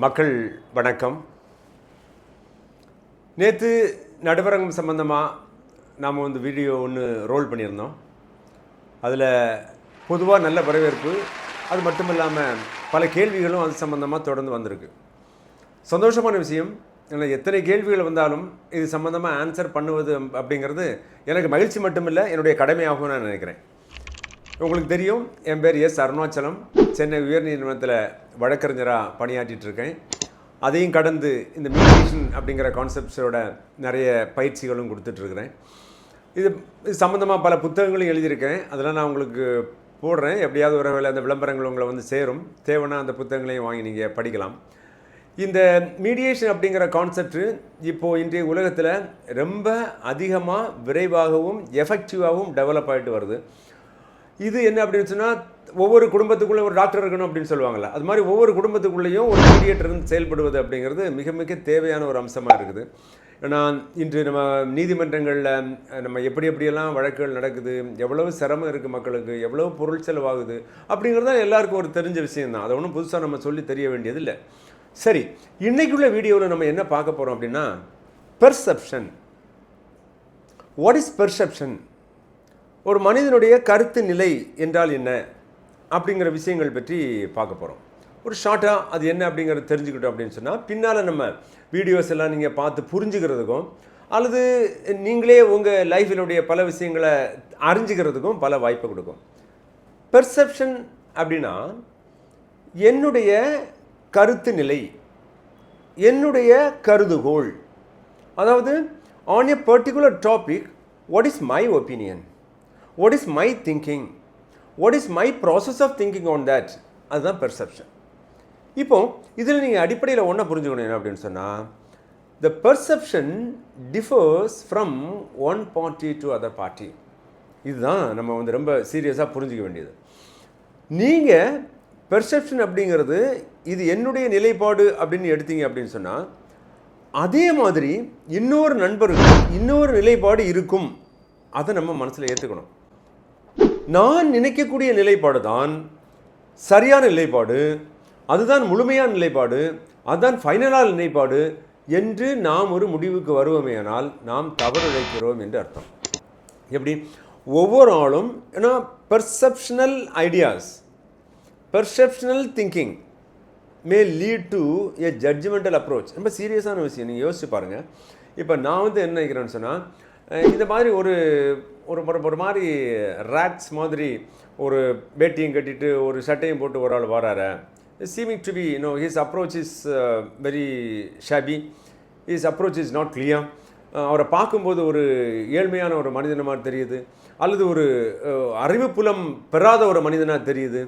மக்கள் வணக்கம். நேற்று நடுவரங்கம் சம்பந்தமாக நாம் வீடியோ ஒன்று ரோல் பண்ணியிருந்தோம். அதில் பொதுவாக நல்ல வரவேற்பு, அது மட்டும் இல்லாமல் பல கேள்விகளும் அது சம்பந்தமாக தொடர்ந்து வந்திருக்கு. சந்தோஷமான விஷயம். ஏன்னா எத்தனை கேள்விகள் வந்தாலும் இது சம்பந்தமாக ஆன்சர் பண்ணுவது அப்படிங்கிறது எனக்கு மகிழ்ச்சி மட்டுமில்லை, என்னுடைய கடமையாகவும் நான் நினைக்கிறேன். உங்களுக்கு தெரியும், என் பேர் எஸ் அருணாச்சலம். சென்னை உயர்நீதிமன்றத்தில் வழக்கறிஞராக பணியாற்றிட்டு இருக்கேன். அதையும் கடந்து இந்த மீடியேஷன் அப்படிங்கிற கான்செப்ட்ஸோட நிறைய பயிற்சிகளும் கொடுத்துட்ருக்கிறேன். இது சம்மந்தமாக பல புத்தகங்களும் எழுதியிருக்கேன். அதெல்லாம் நான் உங்களுக்கு போடுறேன். எப்படியாவது ஒரு வேளை அந்த விளம்பரங்கள் உங்களை சேரும். தேவைன்னா அந்த புத்தகங்களையும் வாங்கி நீங்கள் படிக்கலாம். இந்த மீடியேஷன் அப்படிங்கிற கான்செப்ட் இப்போது இன்றைய உலகத்தில் ரொம்ப அதிகமாக விரைவாகவும் எஃபெக்டிவாகவும் டெவலப் ஆகிட்டு வருது. இது என்ன அப்படின்னு சொன்னால், ஒவ்வொரு குடும்பத்துக்குள்ளே ஒரு டாக்டர் இருக்கணும் அப்படின்னு சொல்லுவாங்கள்ல, அது மாதிரி ஒவ்வொரு குடும்பத்துக்குள்ளேயும் ஒரு மீடியேட்டர் இருந்து செயல்படுவது அப்படிங்கிறது மிக மிக தேவையான ஒரு அம்சமாக இருக்குது. ஏன்னா இன்று நம்ம நீதிமன்றங்களில் நம்ம எப்படியெல்லாம் வழக்குகள் நடக்குது, எவ்வளவு சிரமம் இருக்குது மக்களுக்கு, எவ்வளவு பொருள் செலவாகுது அப்படிங்கிறது தான் எல்லாருக்கும் ஒரு தெரிஞ்ச விஷயம்தான். அதை ஒன்றும் புதுசாக நம்ம சொல்லி தெரிய வேண்டியது இல்லை. சரி, இன்றைக்குள்ள வீடியோவில் நம்ம என்ன பார்க்க போகிறோம் அப்படின்னா, பெர்செப்ஷன். What is perception? ஒரு மனிதனுடைய கருத்து நிலை என்றால் என்ன அப்படிங்கிற விஷயங்கள் பற்றி பார்க்க போகிறோம். ஒரு ஷார்ட்டாக அது என்ன அப்படிங்கிறது தெரிஞ்சுக்கிட்டோம் அப்படின்னு சொன்னால், பின்னால் நம்ம வீடியோஸ் எல்லாம் நீங்கள் பார்த்து புரிஞ்சுக்கிறதுக்கும், அல்லது நீங்களே உங்கள் லைஃபினுடைய பல விஷயங்களை அறிஞ்சிக்கிறதுக்கும் பல வாய்ப்பு கொடுக்கும். பெர்செப்ஷன் அப்படின்னா என்னுடைய கருத்து நிலை, என்னுடைய கருதுகோள். அதாவது on a particular topic, what is my opinion, what is my thinking, what is my process of thinking on that, அதுதான் பெர்செப்ஷன். இப்போ இதில் நீங்கள் அடிப்படையில் ஒன்றை புரிஞ்சுக்கணும் என்ன அப்படின்னு சொன்னால், the perception differs from one party to other party. இதுதான் நம்ம ரொம்ப சீரியஸாக புரிஞ்சிக்க வேண்டியது. நீங்கள் பெர்செப்ஷன் அப்படிங்கிறது இது என்னுடைய நிலைப்பாடு அப்படின்னு எடுத்தீங்க அப்படின்னு சொன்னால், அதே மாதிரி இன்னொரு நண்பருக்கு இன்னொரு நிலைப்பாடு இருக்கும். அதை நம்ம மனசில் ஏற்றுக்கணும். நான் நினைக்கக்கூடிய நிலைப்பாடு தான் சரியான நிலைப்பாடு, அதுதான் முழுமையான நிலைப்பாடு, அதுதான் ஃபைனலான நிலைப்பாடு என்று நாம் ஒரு முடிவுக்கு வருவோமேயானால் நாம் தவறிழைக்கிறோம் என்று அர்த்தம். எப்படி? ஒவ்வொரு ஆளும் ஏன்னா perceptual ideas, perceptual thinking may lead to a judgemental approach. ரொம்ப சீரியஸான விஷயம். நீங்கள் யோசிச்சு பாருங்கள். இப்போ நான் என்ன நினைக்கிறேன்னு சொன்னால், இந்த மாதிரி ஒரு ஒரு மாதிரி ரேக்ஸ் மாதிரி ஒரு வேட்டியும் கட்டிட்டு ஒரு சட்டையும் போட்டு ஒரு ஆள் வராரு. Seeming to be his approach is very shabby, his approach is not clear. அவரை பார்க்கும்போது ஒரு ஏழ்மையான ஒரு மனிதன மாதிரி தெரியுது, அல்லது ஒரு அறிவு புலம் பெறாத ஒரு மனிதனாக தெரியுது.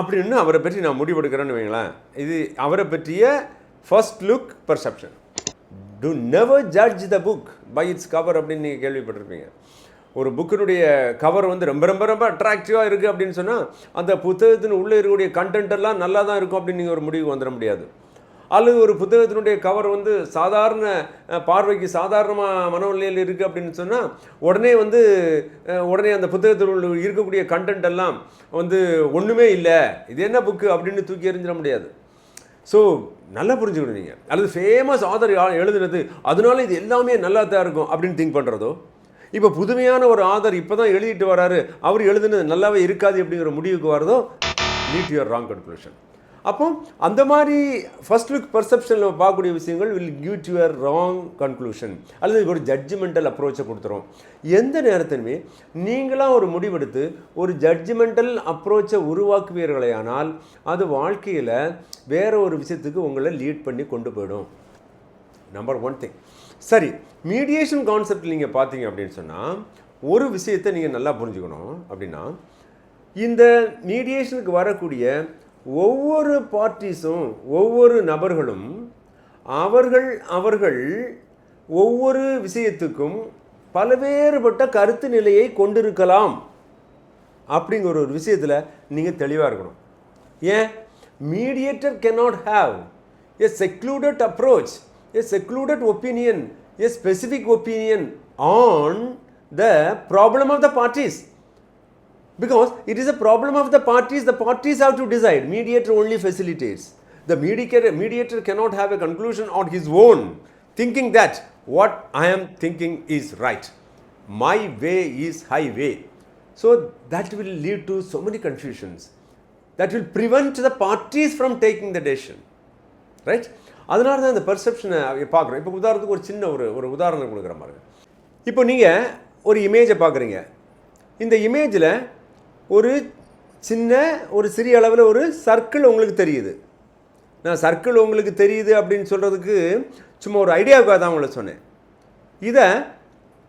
அப்படின்னு அவரை பற்றி நான் முடிவெடுக்கிறேன்னு வைங்களேன். இது அவரை பற்றிய first look perception. Do never judge the book by its cover அப்படின்னு நீங்கள் கேள்விப்பட்டிருப்பீங்க. ஒரு புக்கினுடைய கவர் ரொம்ப ரொம்ப ரொம்ப அட்ராக்டிவாக இருக்குது அப்படின்னு சொன்னால், அந்த புத்தகத்தின் உள்ளே இருக்கக்கூடிய கண்டென்ட் எல்லாம் நல்லா தான் இருக்கும் அப்படின்னு நீங்கள் ஒரு முடிவுக்கு வந்துட முடியாது. அல்லது ஒரு புத்தகத்தினுடைய கவர் சாதாரண பார்வைக்கு சாதாரணமாக மனநிலையில் இருக்குது அப்படின்னு சொன்னால், உடனே அந்த புத்தகத்தில் இருக்கக்கூடிய கண்டென்ட் எல்லாம் ஒன்றுமே இல்லை, இது என்ன புக்கு அப்படின்னு தூக்கி எறிஞ்சிட முடியாது. ஸோ நல்லா புரிஞ்சுக்கணும் நீங்கள். அல்லது ஃபேமஸ் ஆதர் எழுதுனது அதனால இது எல்லாமே நல்லா தான் இருக்கும் அப்படின்னு திங்க் பண்ணுறதோ, இப்போ புதுமையான ஒரு ஆதர் இப்போ தான் எழுதிட்டு வராரு, அவர் எழுதுனது நல்லாவே இருக்காது அப்படிங்கிற முடிவுக்கு வரதோ, லீட் யுவர் ராங் கன்க்ளூஷன். அப்போ அந்த மாதிரி ஃபர்ஸ்ட் லுக் பெர்செப்ஷனில் பார்க்கக்கூடிய விஷயங்கள் will give to your wrong conclusion, அல்லது ஒரு ஜட்ஜ்மெண்டல் அப்ரோச்சை கொடுத்துரும். எந்த நேரத்திலுமே நீங்களாம் ஒரு முடிவெடுத்து ஒரு ஜட்ஜ்மெண்டல் அப்ரோச்சை உருவாக்குவீர்களே ஆனால், அது வாழ்க்கையில் வேற ஒரு விஷயத்துக்கு உங்களை லீட் பண்ணி கொண்டு போயிடும். Number one thing. சரி, மீடியேஷன் கான்செப்ட் நீங்கள் பார்த்தீங்க அப்படின்னு சொன்னால், ஒரு விஷயத்தை நீங்கள் நல்லா புரிஞ்சுக்கணும். அப்படின்னா, இந்த மீடியேஷனுக்கு வரக்கூடிய ஒவ்வொரு பார்ட்டிஸும், ஒவ்வொரு நபர்களும் அவர்கள் ஒவ்வொரு விஷயத்துக்கும் பல்வேறுபட்ட கருத்து நிலையை கொண்டிருக்கலாம் அப்படிங்கிற ஒரு விஷயத்தில் நீங்கள் தெளிவாக இருக்கணும். ஏன்? Mediator cannot have a secluded approach, a secluded opinion, a specific opinion on the problem of the parties. Because it is a problem of the parties have to decide. Mediator only facilitates. The mediator cannot have a conclusion on his own, thinking that what I am thinking is right. My way is highway. So that will lead to so many confusions. That will prevent the parties from taking the decision. Right? அதனால தான் இந்த பெர்செப்ஷனை பார்க்குறோம். இப்போ உதாரணத்துக்கு ஒரு சின்ன ஒரு உதாரணம் கொடுக்குற மாதிரி. இப்போ நீங்கள் ஒரு இமேஜை பார்க்குறீங்க. இந்த இமேஜில் ஒரு சிறிய அளவில் ஒரு சர்க்கிள் உங்களுக்கு தெரியுது. நான் சர்க்கிள் உங்களுக்கு தெரியுது அப்படின்னு சொல்கிறதுக்கு சும்மா ஒரு ஐடியாவுக்காக தான் உங்களை சொன்னேன். இதை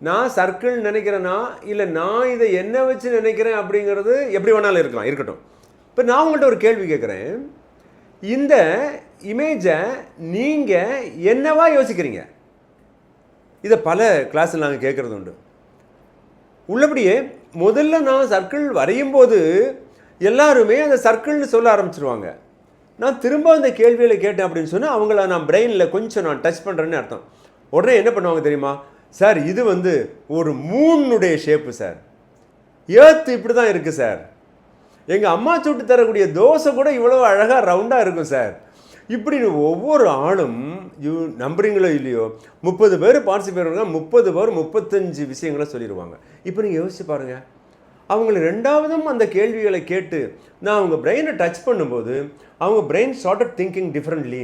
நான் சர்க்கிள் நினைக்கிறேன்னா இல்லை நான் இதை என்ன வச்சு நினைக்கிறேன் அப்படிங்கிறது எப்படி வேணாலும் இருக்கட்டும். இப்போ நான் உங்கள்கிட்ட ஒரு கேள்வி கேட்குறேன். இந்த இமேஜை நீங்கள் என்னவா யோசிக்கிறீங்க? இதை பல கிளாஸில் நாங்கள் கேட்குறது உண்டு. உள்ளபடியே முதல்ல நான் சர்க்கிள் வரையும் போது எல்லாருமே அந்த சர்க்கிள்னு சொல்ல ஆரம்பிச்சிருவாங்க. நான் திரும்ப அந்த கேள்விகளை கேட்டேன் அப்படின்னு சொன்னால் அவங்கள நான் பிரெயினில் கொஞ்சம் நான் டச் பண்ணுறேன்னு அர்த்தம். உடனே என்ன பண்ணுவாங்க தெரியுமா? சார் இது ஒரு மூணுடைய ஷேப்பு சார், ஏர்த்து இப்படி தான் இருக்குது சார், எங்கள் அம்மா சுட்டு தரக்கூடிய தோசை கூட இவ்வளோ அழகாக ரவுண்டாக இருக்கும் சார், இப்படின்னு ஒவ்வொரு ஆளும் நம்புறீங்களோ இல்லையோ 30 பேர் பார்ட்டிசிபேட் பண்ணுறாங்க, 30 பேர் 35 விஷயங்களை சொல்லிடுவாங்க. இப்போ நீங்கள் யோசிச்சு பாருங்கள். அவங்கள ரெண்டாவதும் அந்த கேள்விகளை கேட்டு நான் அவங்க பிரெயினை டச் பண்ணும்போது அவங்க பிரெயின் ஸ்டார்டட் திங்கிங் டிஃப்ரெண்ட்லி,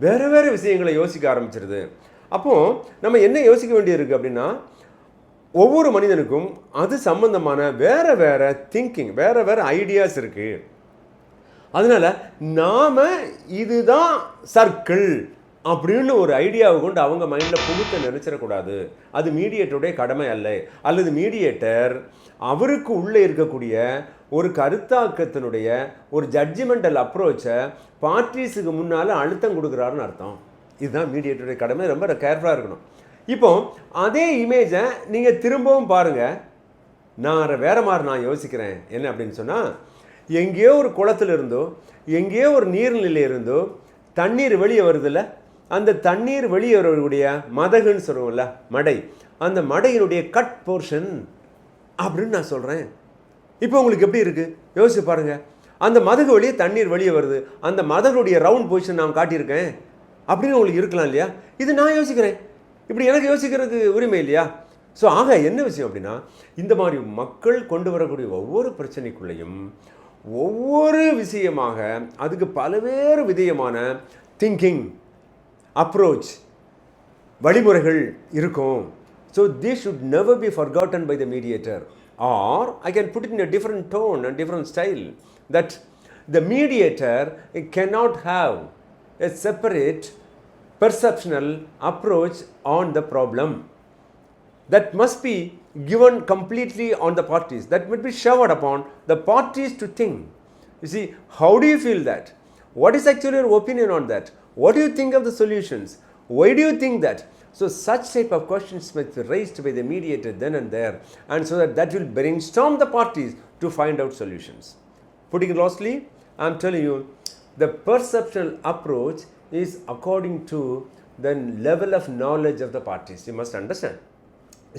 வேறு விஷயங்களை யோசிக்க ஆரம்பிச்சிருது. அப்போது நம்ம என்ன யோசிக்க வேண்டியிருக்கு அப்படின்னா, ஒவ்வொரு மனிதனுக்கும் அது சம்பந்தமான வேறு திங்கிங், வேறு ஐடியாஸ் இருக்குது. அதனால் நாம் இதுதான் சர்க்கிள் அப்படின்னு ஒரு ஐடியாவை கொண்டு அவங்க மைண்டில் புகுத்த நினச்சிடக்கூடாது. அது மீடியேட்டருடைய கடமை அல்ல. அல்லது மீடியேட்டர் அவருக்கு உள்ளே இருக்கக்கூடிய ஒரு கருத்தாக்கத்தினுடைய ஒரு ஜட்ஜ்மெண்டல் அப்ரோச்சை பார்ட்டிஸுக்கு முன்னால் அழுத்தம் கொடுக்குறாருன்னு அர்த்தம். இதுதான் மீடியேட்டருடைய கடமை. ரொம்ப கேர்ஃபுல்லாக இருக்கணும். இப்போ அதே இமேஜை நீங்கள் திரும்பவும் பாருங்கள். நான் வேறு மாதிரி நான் யோசிக்கிறேன். என்ன அப்படின்னு சொன்னால், எங்கேயோ ஒரு குளத்தில் இருந்தோ எங்கேயோ ஒரு நீர்நிலை இருந்தோ தண்ணீர் வெளியே வருதில்ல, அந்த தண்ணீர் வெளியே வரக்கூடிய மதகுன்னு சொல்லுவோம்ல, மடை, அந்த மடையினுடைய கட் போர்ஷன் அப்படின்னு நான் சொல்கிறேன். இப்போ உங்களுக்கு எப்படி இருக்குது யோசிச்சு பாருங்கள். அந்த மதகு வழியே தண்ணீர் வெளியே வருது, அந்த மதகுடைய ரவுண்ட் பொசிஷன் நான் காட்டியிருக்கேன் அப்படின்னு உங்களுக்கு இருக்கலாம் இல்லையா? இது நான் யோசிக்கிறேன், இப்படி எனக்கு யோசிக்கிறதுக்கு உரிமை இல்லையா? ஸோ ஆக என்ன விஷயம் அப்படின்னா, இந்த மாதிரி மக்கள் கொண்டு வரக்கூடிய ஒவ்வொரு பிரச்சனைக்குள்ளேயும் ஒவ்வொரு விஷயமாக அதுக்கு பல்வேறு விதமான திங்கிங் அப்ரோச் வழிமுறைகள் இருக்கும். So this should never be forgotten by the mediator. Or I can put it in a different tone and different style, that the mediator cannot have a separate perceptual approach on the problem. That must be given completely on the parties. That must be showered upon the parties to think. You see, how do you feel that? What is actually your opinion on that? What do you think of the solutions? Why do you think that? So such type of questions must be raised by the mediator then and there, and so that will brainstorm the parties to find out solutions. Putting it lastly, I am telling you, the perceptual approach is according to the level of knowledge of the parties. You must understand.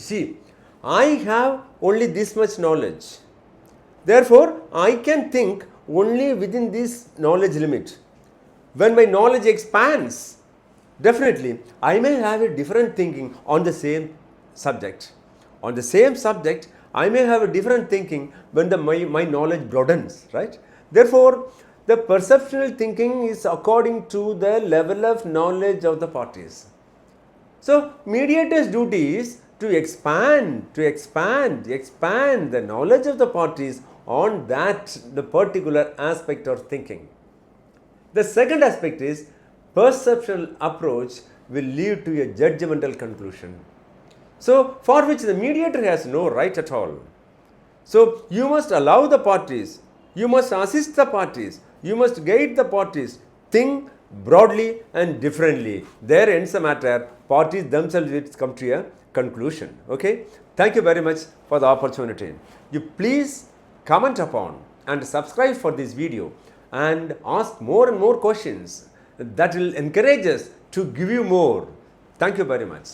See, I have only this much knowledge. Therefore, I can think only within this knowledge limit. When my knowledge expands, definitely I may have a different thinking on the same subject. On the same subject, I may have a different thinking when my knowledge broadens, right? Therefore, the perceptual thinking is according to the level of knowledge of the parties. So, mediator's duty is to expand the knowledge of the parties on the particular aspect of thinking. The second aspect is perceptual approach will lead to a judgmental conclusion. So, for which the mediator has no right at all. So, you must allow the parties, you must assist the parties, you must guide the parties, think broadly and differently. There ends the matter. Parties themselves will come to a conclusion. Okay? Thank you very much for the opportunity. You please comment upon and subscribe for this video and ask more and more questions. That will encourage us to give you more. Thank you very much.